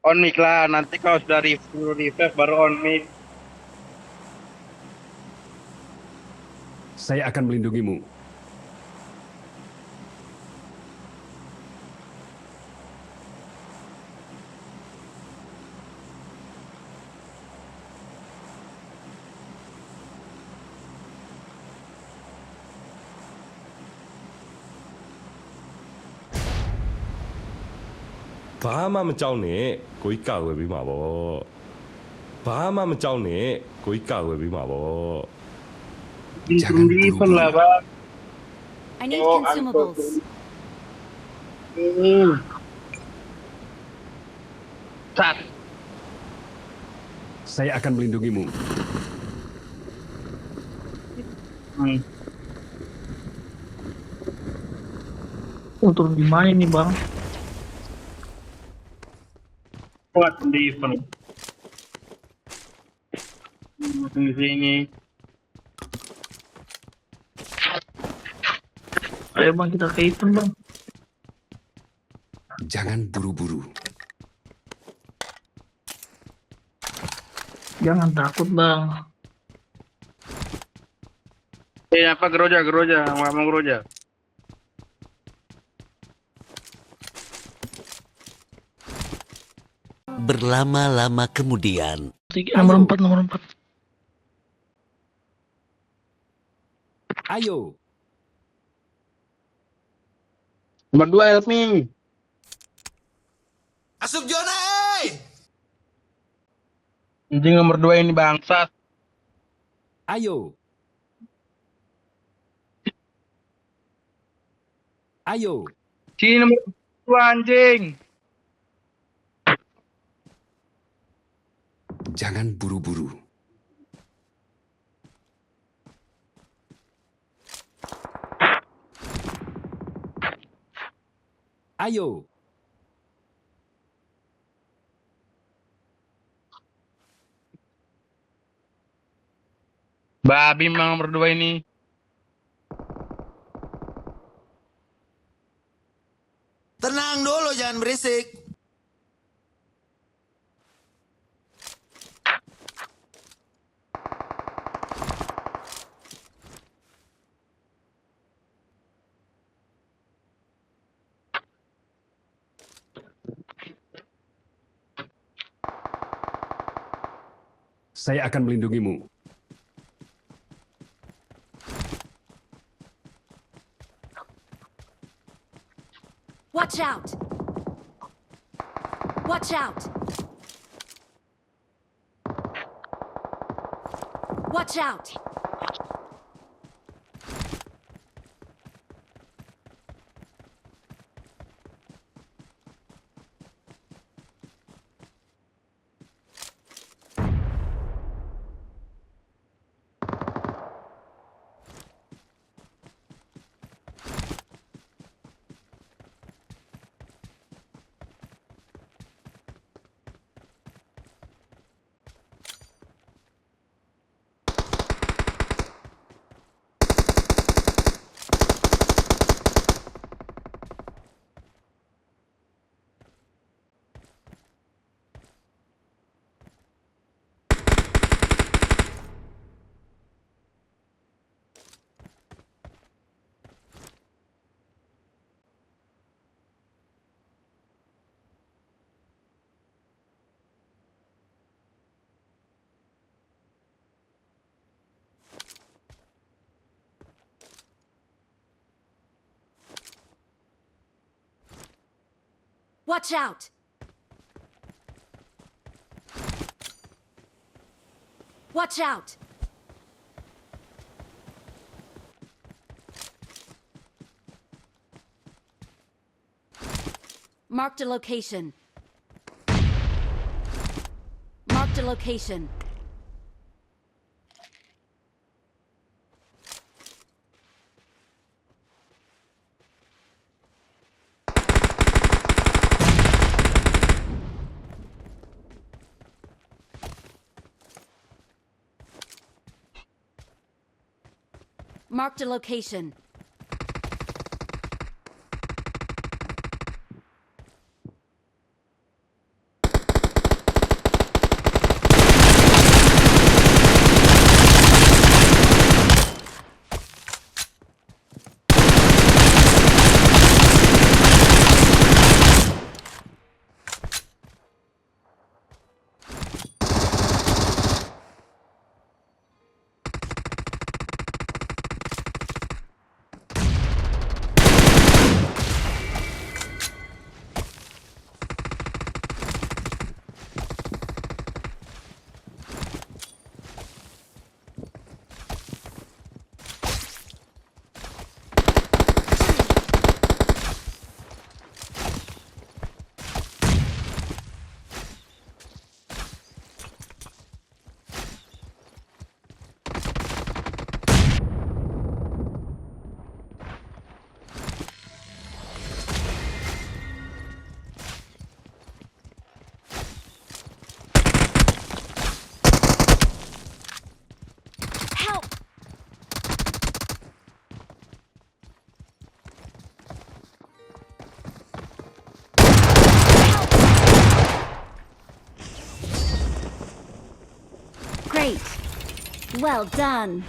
on mic lah, nanti kau sudah review refresh baru on mic. Saya akan melindungimu. Bahama menjauh nih, koi kau lebih mabok. Bahama menjauh nih, koi kau lebih mabok. Jangan Even lah buru-buru. bang. I need Oh, consumables. Sat. Saya akan melindungimu. Turun di mana nih bang? Kuat di event. Di sini. Ayo bang kita ke event bang. Jangan buru-buru. Jangan takut bang. Apa geroja, ngomong geroja. Berlama-lama kemudian, Nomor 4, nomor 4. Ayo. Nomor 2 help me. asup zona, Anjing nomor 2 ini bangsat. Ayo. Ayo. Sini nomor 2 anjing. Jangan buru-buru. Ayo. Babi memang nomor 2 ini. tenang dulu jangan berisik. Saya akan melindungimu. Watch out! Watch out! Watch out! Watch out! Watch out! Marked a location. Marked a location. Marked a location. Great. Well done.